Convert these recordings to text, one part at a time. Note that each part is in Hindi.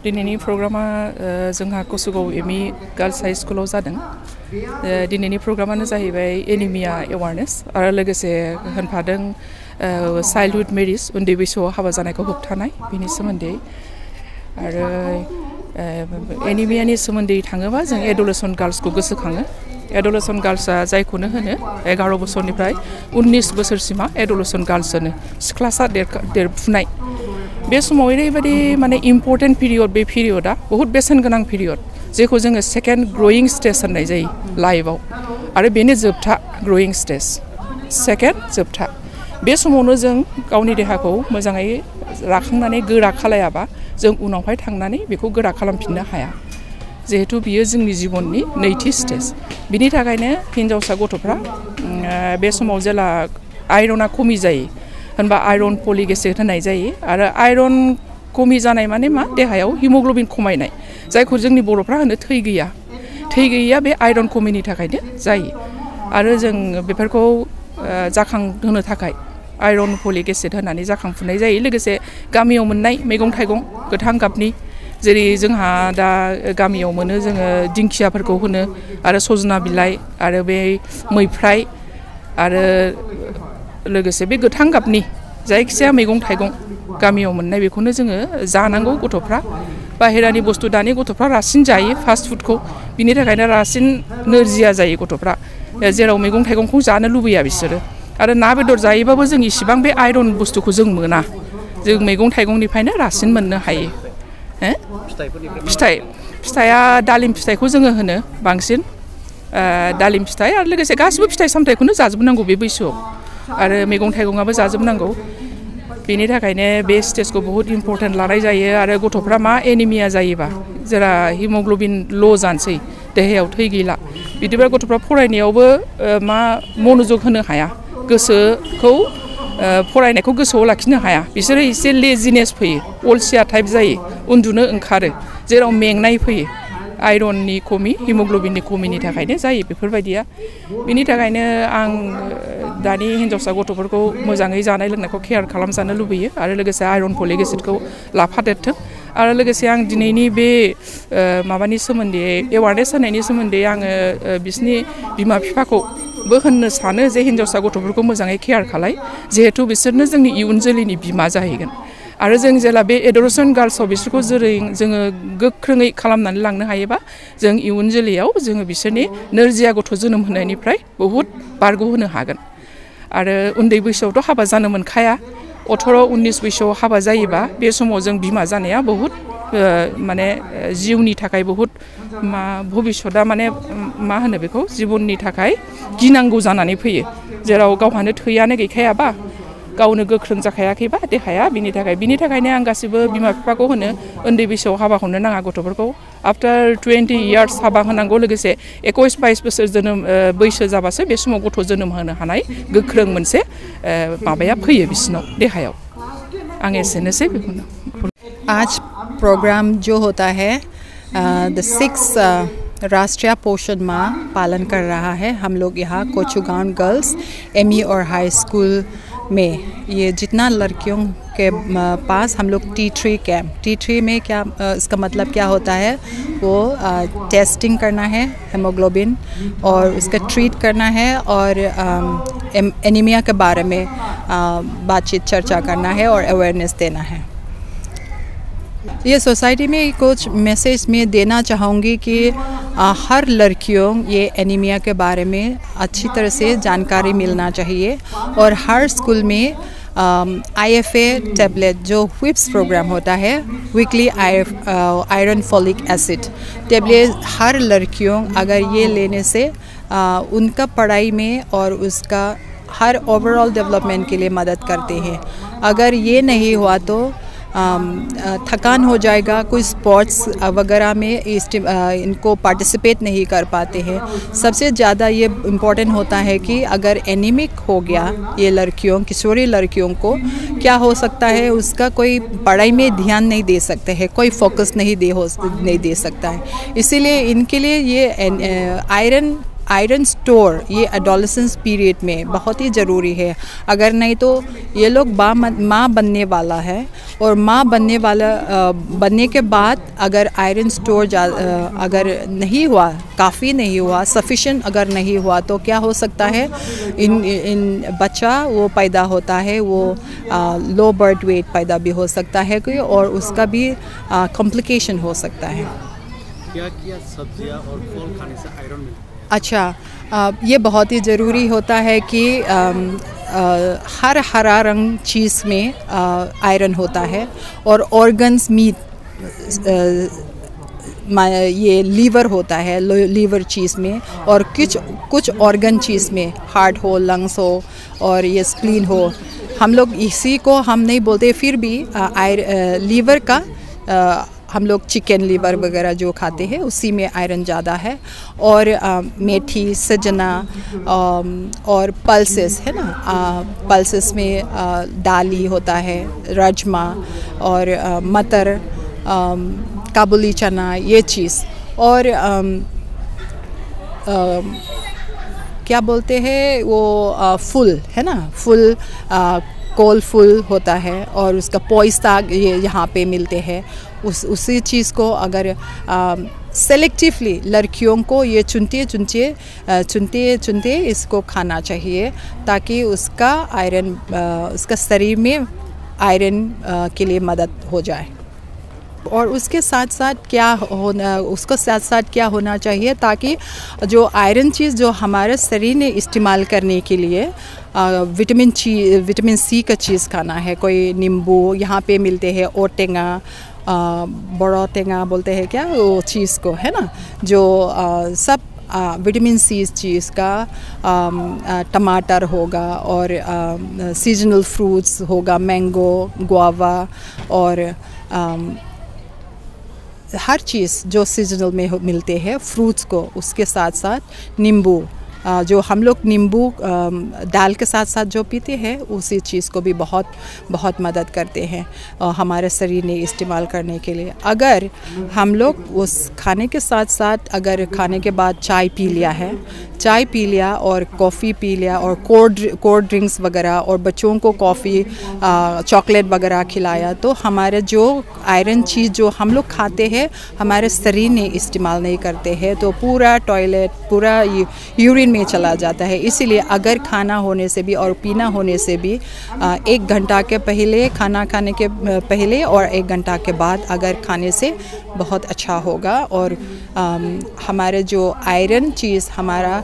दिनैनि प्रग्रामा जोंहा कसुगाव एमइ गार्ल्स हाई स्कुलाव जादों। दिनैनि प्रग्रामानो जाहैबाय एनिमिया एवारनेस आरो लोगोसे होनफादों चाइल्डहुड मेरिज उन्दै बैसोआव हाबा जानायखौ होबथानाय बेनि सोमोन्दै आरो एनिमियानि सोमोन्दै थाङोबा जों एडोलेसेन्ट गार्ल्सखौ गोसोखाङो। एडोलेसेन्ट गार्ल्सआ जायखौनो होनो 11 बोसोरनिफ्राय 19 बोसोरसिमा एडोलेसेन्ट गार्ल्स होनो सिख्लासा देरफुनाय। बे समाव ओरैबायदि माने इम्पर्टेन्ट पिरियड बे पिरियडा बहुत बेसेन गोनां पिरियड जेखौ जोङो सेकेन्ड ग्रयिं स्टेज होननाय जायो लाइफआव आरो बेनो जोबथा ग्रयिं स्टेज सेकेन्ड जोबथा। बे समावनो जों गावनि देहाखौ मोजाङै राखांनानै गोरा खालायाबा जों उनावहाय थांनानै बेखौ गोरा खालामफिननो हाया जिहेतु बियो जोंनि जिबननि नैथि स्टेज। बिनि थाखायनो हिन्जावसा गथ'फ्रा बे समाव जेला आयरना खमि जायो होनबा आयरन फलिक एसिड होनाय जायो आरो आयरन खमि जानाय माने मा देहायाव हिमोग्लबिन खमायनाय जायखौ जोंनि बर'फ्रा होनो थै गैया। थै गैयैया बे आयरन खमिनि थाखायनो जायो आरो जों बेफोरखौ जाखांहोनो थाखाय आयरन फलिक एसिड होनानै जाखांफुनाय जायो। लोगोसे गामियाव मोननाय मैगं थाइगं गोथां गाबनि जेरै जोंहा दा गामियाव मोनो जोङो दिंखियाफोरखौ होनो आरो सजना बिलाइ आरो बे मैफ्राय आरो लोगोसे बे गोथां गाबनि जायखिजाया मैगं थाइगं गामियाव मोननाय बेखौनो जोङो जानांगौ। गथ'फ्रा बाहेरानि बुस्थु दानि गथ'फ्रा रासिन जायो फास्ट फुडखौ बिनि थाखायनो रासिन नोरजिया जायो गथ'फ्रा जेराव मैगं थाइगंखौ जानो लुबैया बिसोरो आरो ना बेदर जायोबाबो जों इसिबां बे आयरन बुस्थुखौ जों मोना जों मैगं थाइगंनिफ्रायनो रासिन मोननो हायो। फिथाइया दालिम फिथाइखौ जोङो होनो बांसिन दालिम फिथाइ आरो लोगोसे गासिबो फिथाइ सामथाइखौनो जाजोबनांगौ बे बैसोआव आरो मैगं थाइगंआबो जाजोबनांगौ। बेनि थाखायनो बे स्टेजखौ बहुत इम्पर्टेन्ट लानाय जायो आरो गथ'फ्रा मा एनिमिया जायोबा जेला हिमोग्लबिन ल' जानोसै देहायाव थै गैला बिदिबा गथ'फ्रा फरायनायावबो मा मनोजग होनो हाया गोसोखौ फरायनायखौ गोसोआव लाखिनो हाया बिसोरो एसे लेजिनेस फैयो अलसिया टाइप जायो उन्दुनो ओंखारो जेराव मेंनाय फैयो आयरननि खमि हिमोग्लबिननि खमिनि थाखायनो जायो बेफोरबायदिया। बिनि थाखायनो आं दानि हिन्जावसा गथ'फोरखौ मोजाङै जानाय लोंनायखौ केयार खालामजानो लुबैयो आरो लोगोसे आयरन फलिक एसिडखौ लाफादेरथों आरो लोगोसे आं दिनैनि बे माबानि सोमोन्दै एवारनेस होनायनि सोमोन्दै आङो बिसिनि बिमा बिफाखौबो होननो सानो जे हिन्जावसा गथ'फोरखौ मोजाङै केयार खालाय जिहेथु बिसोरनो जोंनि इयुन जोलैनि बिमा जाहैगोन आरो जों जेला बे एडोलेसेन्ट गार्ल्सआव बिसोरखौ जेरै जोङो गोख्रोङै खालामनानै लांनो हायोबा जों इयुन जोलैयाव जोङो बिसोरनि नोरजिया गथ' जोनोम होनायनिफ्राय बहुद बारग'होनो हागोन। आरो उन्दै बैसोआवथ' हाबा जानो मोनखाया 18-19 बैसोआव हाबा जायोबा बे समाव जों बिमा जानाया बहुद माने जिउनि थाखाय बहुद भबिष्यतआ माने मा होनो बेखौ जिबननि थाखाय गिनांगौ जानानै फैयो जेराव गावहानो थैयानो गैखायाबा गावनो गोख्रों जाखायाखैबा देहाया बिनि थाखायनो आं गासिबो बिमा बिफाखौ होनो उन्दै बैसोआव हाबा हरनो नाङा गथ'फोरखौ आफ्टार 20 इयार्स हाबा होनांगौ लोगोसे 21-22 बोसोर जोनोम बैसो जाबासो बे समाव गथ' जोनोम होनो हानाय गोख्रों मोनसे माबाया फैयो बिसिनाव देहायाव। आं एसेनोसै बेखौनो। आज प्रोग्राम जो होता है द 6 राष्ट्रीय पोषण माह पालन कर रहा है। हम लोग यहाँ कोचुगांव गर्ल्स एमई और हाई स्कूल में ये जितना लड़कियों के पास हम लोग T3 कैंप T3 में क्या इसका मतलब क्या होता है वो टेस्टिंग करना है हेमोग्लोबिन और उसका ट्रीट करना है और एनीमिया के बारे में बातचीत चर्चा करना है और अवेयरनेस देना है। ये सोसाइटी में कुछ मैसेज मैं देना चाहूँगी कि हर लड़कियों ये एनीमिया के बारे में अच्छी तरह से जानकारी मिलना चाहिए और हर स्कूल में IFA टैबलेट जो व्हिप्स प्रोग्राम होता है weekly iron folic acid tablet हर लड़कियों अगर ये लेने से उनका पढ़ाई में और उसका हर ओवरऑल डेवलपमेंट के लिए मदद करते हैं। अगर ये नहीं हुआ तो थकान हो जाएगा, कोई स्पोर्ट्स वगैरह में इनको पार्टिसिपेट नहीं कर पाते हैं। सबसे ज़्यादा ये इम्पोर्टेंट होता है कि अगर एनीमिक हो गया ये लड़कियों किशोरी लड़कियों को क्या हो सकता है उसका कोई पढ़ाई में ध्यान नहीं दे सकते हैं, कोई फोकस नहीं दे सकता है। इसीलिए इनके लिए ये आयरन स्टोर ये एडोलेसेंस पीरियड में बहुत ही ज़रूरी है। अगर नहीं तो ये लोग माँ बनने वाला है, और माँ बनने के बाद अगर आयरन स्टोर अगर नहीं हुआ, काफ़ी नहीं हुआ, सफिशिएंट अगर नहीं हुआ, तो क्या हो सकता है, इन बच्चा वो पैदा होता है, वो लो बर्थ वेट पैदा भी हो सकता है कोई, और उसका भी कॉम्प्लिकेशन हो सकता है। क्या सब्जियां और फल खाने से आयरन मिलता है? अच्छा, ये बहुत ही ज़रूरी होता है कि हर हरा रंग चीज़ में आयरन होता है, और ऑर्गन्स मीट ये लीवर होता है, लीवर चीज़ में, और कुछ ऑर्गन चीज़ में, हार्ट हो, लंग्स हो, और ये स्प्लीन हो। हम लोग इसी को हम नहीं बोलते, फिर भी लीवर का हम लोग चिकन लीवर वगैरह जो खाते हैं उसी में आयरन ज़्यादा है। और मेथी, सजना और पल्सेस है ना, पल्सेस में दाली होता है, राजमा और मटर, काबुली चना, ये चीज़। और क्या बोलते हैं वो फुल है ना, फुल कोल फुल होता है, और उसका पोइस्ताग ये यहाँ पे मिलते हैं। उसी चीज़ को अगर सेलेक्टिवली लड़कियों को ये चुनते इसको खाना चाहिए, ताकि उसका आयरन, उसका शरीर में आयरन के लिए मदद हो जाए। और उसके साथ साथ क्या होना चाहिए, ताकि जो आयरन चीज़ जो हमारे शरीर ने इस्तेमाल करने के लिए विटामिन सी का चीज़ खाना है। कोई नींबू यहाँ पे मिलते हैं, ओटेंगा, बड़ा टेंगा बोलते हैं क्या वो चीज़ को, है ना, जो सब विटामिन सी चीज़ का, टमाटर होगा, और सीजनल फ्रूट्स होगा, मैंगो, गुआवा, और हर चीज़ जो सीजनल में मिलते हैं फ्रूट्स को, उसके साथ साथ नींबू, जो हम लोग नींबू दाल के साथ साथ जो पीते हैं, उसी चीज़ को भी बहुत मदद करते हैं हमारे शरीर ने इस्तेमाल करने के लिए। अगर हम लोग उस खाने के साथ साथ अगर खाने के बाद चाय पी लिया और कॉफ़ी पी लिया, और कोल्ड ड्रिंक्स वगैरह, और बच्चों को कॉफ़ी, चॉकलेट वगैरह खिलाया, तो हमारे जो आयरन चीज़ जो हम लोग खाते हैं हमारे शरीर ने इस्तेमाल नहीं करते हैं, तो पूरा टॉयलेट, पूरा यूरिन में चला जाता है। इसीलिए अगर खाना होने से भी और पीना होने से भी 1 घंटा के पहले, खाना खाने के पहले और 1 घंटा के बाद अगर खाने से बहुत अच्छा होगा। और हमारे जो आयरन चीज़ हमारा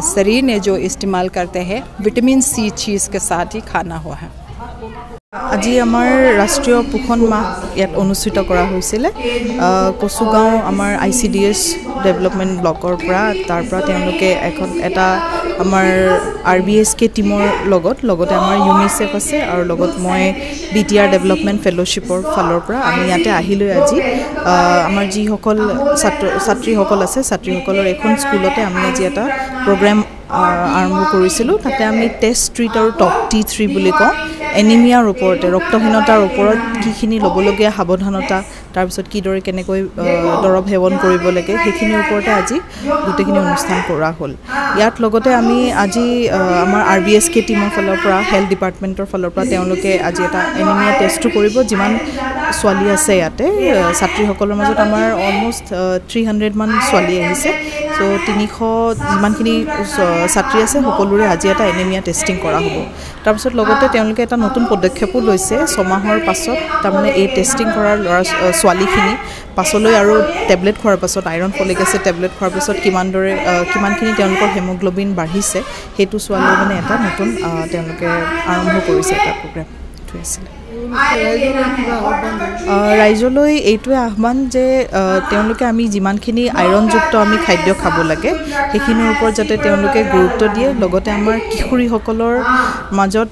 शरीर ने जो इस्तेमाल करते हैं, विटामिन सी चीज़ के साथ ही खाना हुआ है। আজি আমাৰ ৰাষ্ট্ৰীয় পোষণ মাহ ইয়াত অনুষ্ঠিত কৰা হৈছিলে। কচুগাঁও আমাৰ ICDS ডেভেলপমেণ্ট ব্লকৰ পৰা, তাৰ পৰা তেওঁলোকে এটা আমাৰ RBSK টিমৰ লগতে আমাৰ UNICEF আছে, আৰু লগত মই BTR ডেভেলপমেণ্ট ফেলোশ্বিপৰ ফালৰ পৰা আমি ইয়াতে আহিলোঁ। আজি আমাৰ যিসকল ছাত্ৰীসকল আছে, ছাত্ৰীসকলৰ এখন স্কুলতে আমি আজি এটা প্ৰগ্ৰেম আৰম্ভ কৰিছিলোঁ। তাতে আমি টেষ্ট ট্ৰিট আৰু টপ T3 বুলি কওঁ, এনিমিয়াৰ ওপৰতে, ৰক্তহীনতাৰ ওপৰত কিখিনি ল'বলগীয়া সাৱধানতা, তাৰপিছত কিদৰে কেনেকৈ দৰৱ সেৱন কৰিব লাগে, সেইখিনিৰ ওপৰতে আজি গোটেইখিনি অনুষ্ঠান কৰা হ'ল। ইয়াত লগতে আমি আজি আমাৰ RBSK টিমৰ ফালৰ পৰা, হেল্থ ডিপাৰ্টমেণ্টৰ ফালৰ পৰা তেওঁলোকে আজি এটা এনিমিয়া টেষ্টটো কৰিব। যিমান ছোৱালী আছে ইয়াতে, ছাত্ৰীসকলৰ মাজত আমাৰ অলমষ্ট 300 মান ছোৱালী আহিছে। চ' 300 যিমানখিনি ছাত্ৰী আছে সকলোৰে আজি এটা এনিমিয়া টেষ্টিং কৰা হ'ব। তাৰপিছত লগতে তেওঁলোকে এটা নতুন পদক্ষেপো লৈছে, 6 মাহৰ পাছত তাৰমানে এই টেষ্টিং কৰাৰ ছোৱালীখিনি পাছলৈ আৰু টেবলেট খোৱাৰ পাছত, আইৰণ ফলিক এচিড টেবলেট খোৱাৰ পাছত কিমানখিনি তেওঁলোকৰ হেমোগ্ল'বিন বাঢ়িছে, সেইটো চোৱালৈ মানে এটা নতুন তেওঁলোকে আৰম্ভ কৰিছে এটা প্ৰগ্ৰেম। এইটো আছিলে। ৰাইজলৈ এইটোৱে আহ্বান যে তেওঁলোকে আমি যিমানখিনি আইৰণযুক্ত আমি খাদ্য খাব লাগে সেইখিনিৰ ওপৰত যাতে তেওঁলোকে গুৰুত্ব দিয়ে। লগতে আমাৰ কিশোৰীসকলৰ মাজত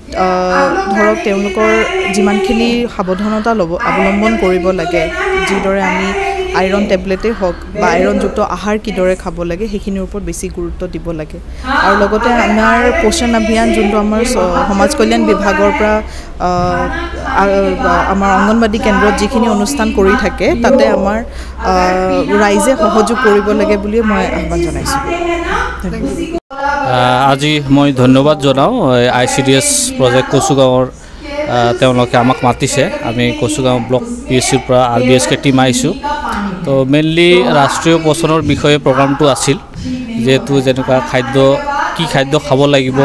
ধৰক তেওঁলোকৰ যিমানখিনি সাৱধানতা অৱলম্বন কৰিব লাগে, যিদৰে আমি আইৰণ টেবলেটেই হওক বা আইৰণযুক্ত আহাৰ কিদৰে খাব লাগে সেইখিনিৰ ওপৰত বেছি গুৰুত্ব দিব লাগে আৰু লগতে আমাৰ পোষণ অভিযান যোনটো আমাৰ সমাজ কল্যাণ বিভাগৰ পৰা আমাৰ অংগনবাদী কেন্দ্ৰত যিখিনি অনুষ্ঠান কৰি থাকে তাতে আমাৰ ৰাইজে সহযোগ কৰিব লাগে বুলি মই আহ্বান জনাইছোঁ আজি মই ধন্যবাদ জনাওঁ ICDS প্ৰজেক্ট কচুগাঁৱৰ তেওঁলোকে আমাক মাতিছে আমি কচুগাঁও ব্লক PSCৰ পৰা RBSK টিম আহিছোঁ তো মেইনলি ৰাষ্ট্ৰীয় পোষণৰ বিষয়ে প্ৰগ্ৰামটো আছিল যেহেতু যেনেকুৱা খাদ্য কি খাদ্য খাব লাগিব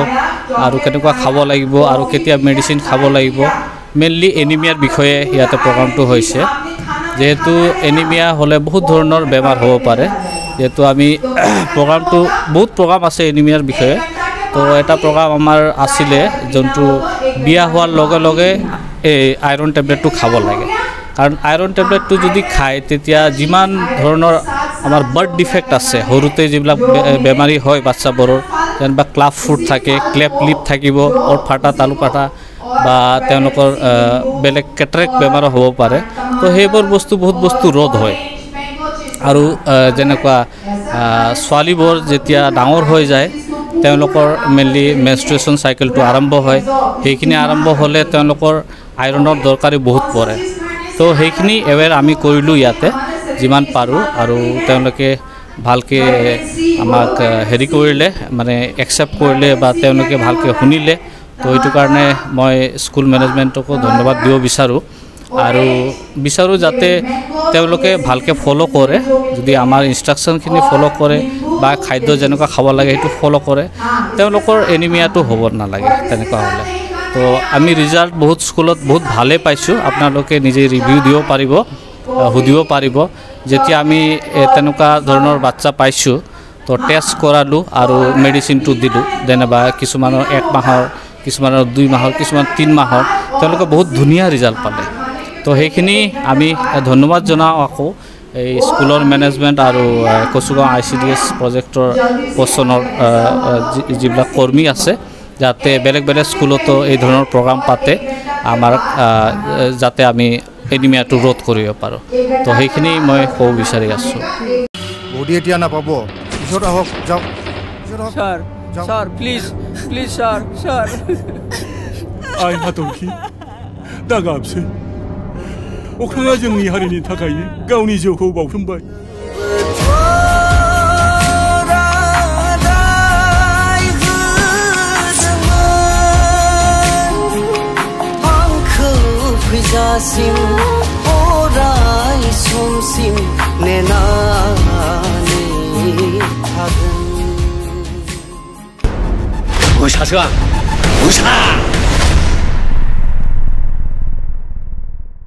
আৰু কেনেকুৱা খাব লাগিব আৰু কেতিয়া মেডিচিন খাব লাগিব মেইনলি এনিমিয়াৰ বিষয়ে ইয়াতে প্ৰগ্ৰামটো হৈছে যেহেতু এনিমিয়া হ'লে বহুত ধৰণৰ বেমাৰ হ'ব পাৰে যেহেতু আমি প্ৰগ্ৰামটো বহুত প্ৰগ্ৰাম আছে এনিমিয়াৰ বিষয়ে তো এটা প্ৰগ্ৰাম আমাৰ আছিলে যোনটো বিয়া হোৱাৰ লগে লগে এই আইৰণ টেবলেটটো খাব লাগে কাৰণ আইৰণ টেবলেটটো যদি খায় তেতিয়া যিমান ধৰণৰ আমাৰ বাৰ্ড ডিফেক্ট আছে সৰুতে যিবিলাক বেমাৰী হয় বাচ্চাবোৰৰ যেনিবা ক্লাফ ফুট থাকে ক্লেপ লিপ থাকিব অৰ ফাটা তালু ফাটা বা তেওঁলোকৰ বেলেগ কেটাৰেক্ট বেমাৰো হ'ব পাৰে তো সেইবোৰ বস্তু বহুত বস্তু ৰোধ হয় আৰু যেনেকুৱা ছোৱালীবোৰ যেতিয়া ডাঙৰ হৈ যায় তেওঁলোকৰ মেইনলি মেনষ্ট্ৰুৱেশ্যন চাইকেলটো আৰম্ভ হয় সেইখিনি আৰম্ভ হ'লে তেওঁলোকৰ আইৰণৰ দৰকাৰী বহুত পৰে তো সেইখিনি এৱেৰ আমি কৰিলোঁ ইয়াতে যিমান পাৰোঁ আৰু তেওঁলোকে ভালকৈ আমাক হেৰি কৰিলে মানে একচেপ্ট কৰিলে বা তেওঁলোকে ভালকৈ শুনিলে তো এইটো কাৰণে মই স্কুল মেনেজমেণ্টকো ধন্যবাদ দিব বিচাৰোঁ আৰু বিচাৰোঁ যাতে তেওঁলোকে ভালকৈ ফ'ল' কৰে যদি আমাৰ ইনষ্ট্ৰাকশ্যনখিনি ফ'ল' কৰে বা খাদ্য যেনেকুৱা খাব লাগে সেইটো ফ'ল' কৰে তেওঁলোকৰ এনিমিয়াটো হ'ব নালাগে তেনেকুৱা হ'লে তো আমি ৰিজাল্ট বহুত স্কুলত বহুত ভালেই পাইছোঁ আপোনালোকে নিজে ৰিভিউ দিব পাৰিব সুধিব পাৰিব যেতিয়া আমি তেনেকুৱা ধৰণৰ বাচ্চা পাইছোঁ তো টেষ্ট কৰালোঁ আৰু মেডিচিনটো দিলোঁ যেনিবা কিছুমানৰ 1 মাহৰ কিছুমানৰ 2 মাহৰ কিছুমান 3 মাহৰ তেওঁলোকে বহুত ধুনীয়া ৰিজাল্ট পালে তো সেইখিনি আমি ধন্যবাদ জনাওঁ আকৌ এই স্কুলৰ মেনেজমেণ্ট আৰু কচুগাঁও ICDS প্ৰজেক্টৰ পোষণৰ যিবিলাক কৰ্মী আছে যাতে বেলেগ বেলেগ স্কুলতো এই ধৰণৰ প্ৰগ্ৰাম পাতে আমাৰ যাতে আমি এনিমিয়াটো ৰোধ কৰিব পাৰোঁ তো সেইখিনি মই ক'ব বিচাৰি আছোঁ বডি এতিয়া নাপাব পিছত আহক যাওক sir sir please please sir sir आइ हाथरखि दा गाबसै अख्राङा जोंनि हारिनि थाखायनो गावनि जिउखौ बावसोमबाय फैजासिम अराय समसिम नेनानै थागोन मोसासो आं मोसा